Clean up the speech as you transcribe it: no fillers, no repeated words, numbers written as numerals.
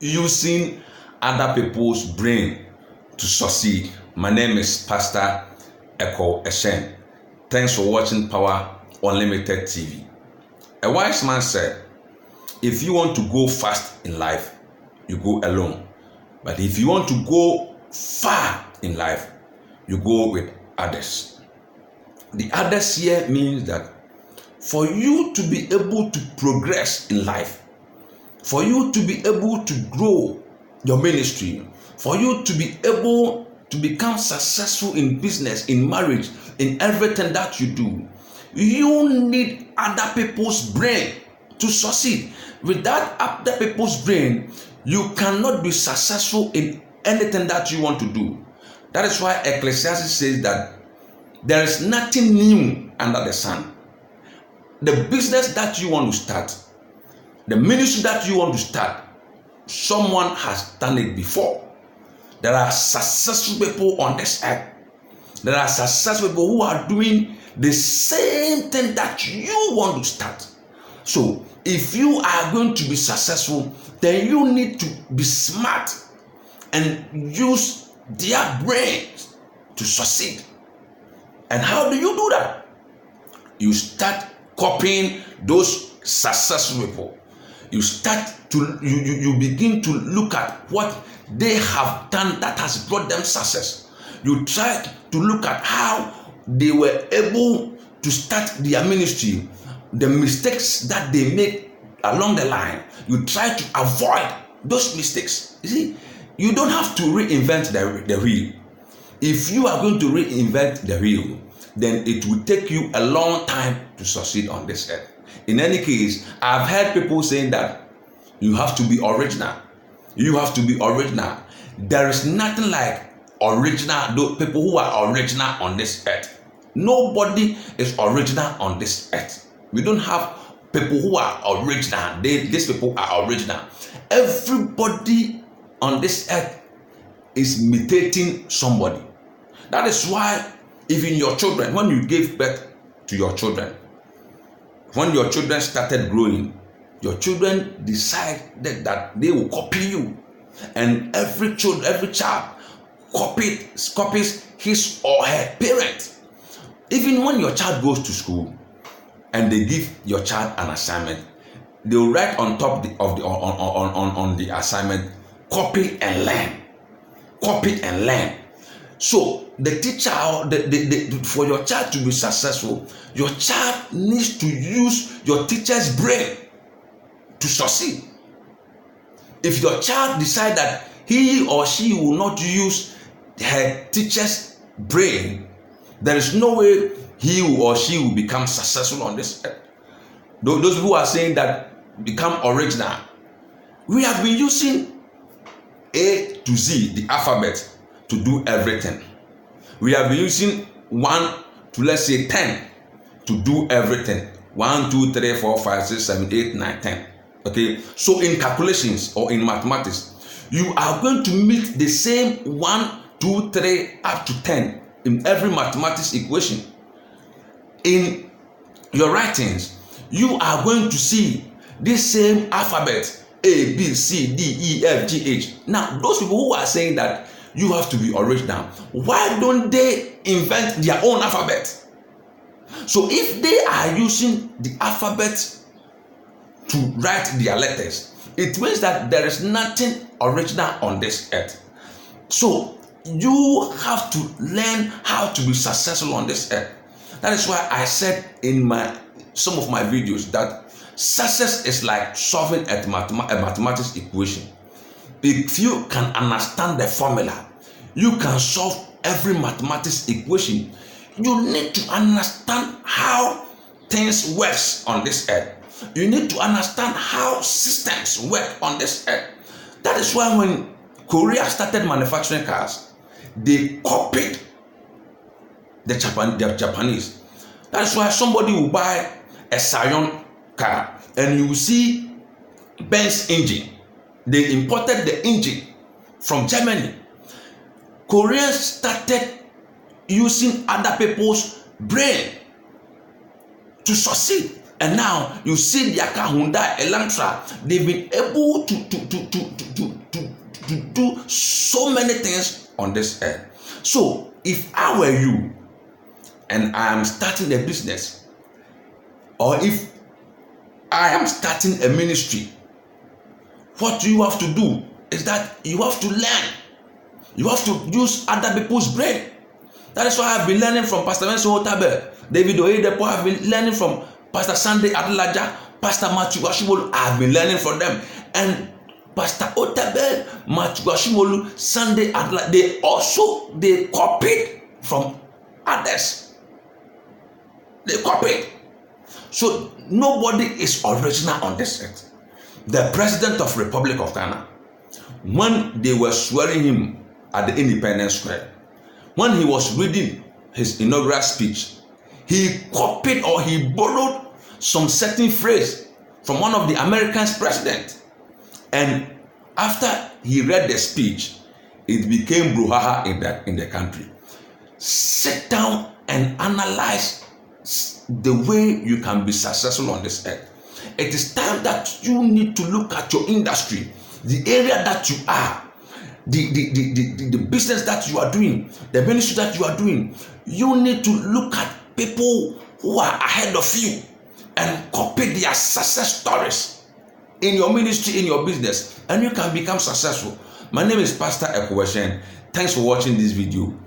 using other people's brain to succeed. My name is Pastor Echo Eshen. Thanks for watching Power Unlimited TV. A wise man said, if you want to go fast in life, you go alone. But if you want to go far in life, you go with others. The others here means that for you to be able to progress in life, for you to be able to grow your ministry, for you to be able to become successful in business, in marriage, in everything that you do, you need other people's brain to succeed. Without other people's brain, you cannot be successful in anything that you want to do. That is why Ecclesiastes says that there is nothing new under the sun. The business that you want to start, the ministry that you want to start, someone has done it before. There are successful people on this earth. There are successful people who are doing the same thing that you want to start. So, if you are going to be successful, then you need to be smart and use their brains to succeed. And how do you do that? You start copying those successful people. You start to you begin to look at what they have done that has brought them success. You try to look at how they were able to start their ministry, the mistakes that they made along the line. You try to avoid those mistakes. You see, you don't have to reinvent the wheel. If you are going to reinvent the wheel, then it will take you a long time to succeed on this earth. In any case, I've heard people saying that you have to be original. You have to be original. There is nothing like original, those people who are original on this earth. Nobody is original on this earth. We don't have people who are original. These people are original. Everybody on this earth is imitating somebody. That is why even your children, when you gave birth to your children, when your children started growing, your children decided that they will copy you. And every child copies his or her parent. Even when your child goes to school and they give your child an assignment, they will write on top on the assignment, copy and learn. Copy and learn. So the teacher, for your child to be successful, your child needs to use your teacher's brain to succeed. If your child decides that he or she will not use her teacher's brain, there is no way he or she will become successful on this earth. Those who are saying that become original, we have been using A to Z, the alphabet, to do everything. We have been using 1 to, let's say, 10 to do everything. 1, 2, 3, 4, 5, 6, 7, 8, 9, 10. Okay, so in calculations or in mathematics, you are going to meet the same 1, 2, 3 up to 10 in every mathematics equation. In your writings, you are going to see this same alphabet: A, B, C, D, E, F, G, H. Now, those people who are saying that you have to be original, why don't they invent their own alphabet? So if they are using the alphabet to write their letters, it means that there is nothing original on this earth. So you have to learn how to be successful on this earth. That is why I said in some of my videos that success is like solving a mathematics equation. If you can understand the formula, you can solve every mathematics equation. You need to understand how things work on this earth. You need to understand how systems work on this earth. That is why when Korea started manufacturing cars, they copied the Japanese. That is why somebody will buy a Scion car and you will see Benz engine. They imported the engine from Germany. Koreans started using other people's brain to succeed. And now you see their car, Hyundai, Elantra, they've been able so many things on this earth. So if I were you and I am starting a business, or if I am starting a ministry, what you have to do is that you have to learn. You have to use other people's brain. That is why I've been learning from Pastor Menso Otabe, David Oyedepo. I've been learning from Pastor Sunday Adelaja, Pastor Matthew Ashimolu. I've been learning from them. And Pastor Otabe, Matthew Ashimolu, Sunday Adelaja, they copied from others. They copied. So nobody is original on this earth. The President of Republic of Ghana, when they were swearing him at the Independence Square, when he was reading his inaugural speech, he copied or he borrowed some certain phrase from one of the American presidents. And after he read the speech, it became brouhaha in the country. Sit down and analyze the way you can be successful on this earth. It is time that you need to look at your industry, the area that you are, the business that you are doing, the ministry that you are doing. You need to look at people who are ahead of you and copy their success stories in your ministry, in your business, and you can become successful. My name is Pastor Eko Eshen. Thanks for watching this video.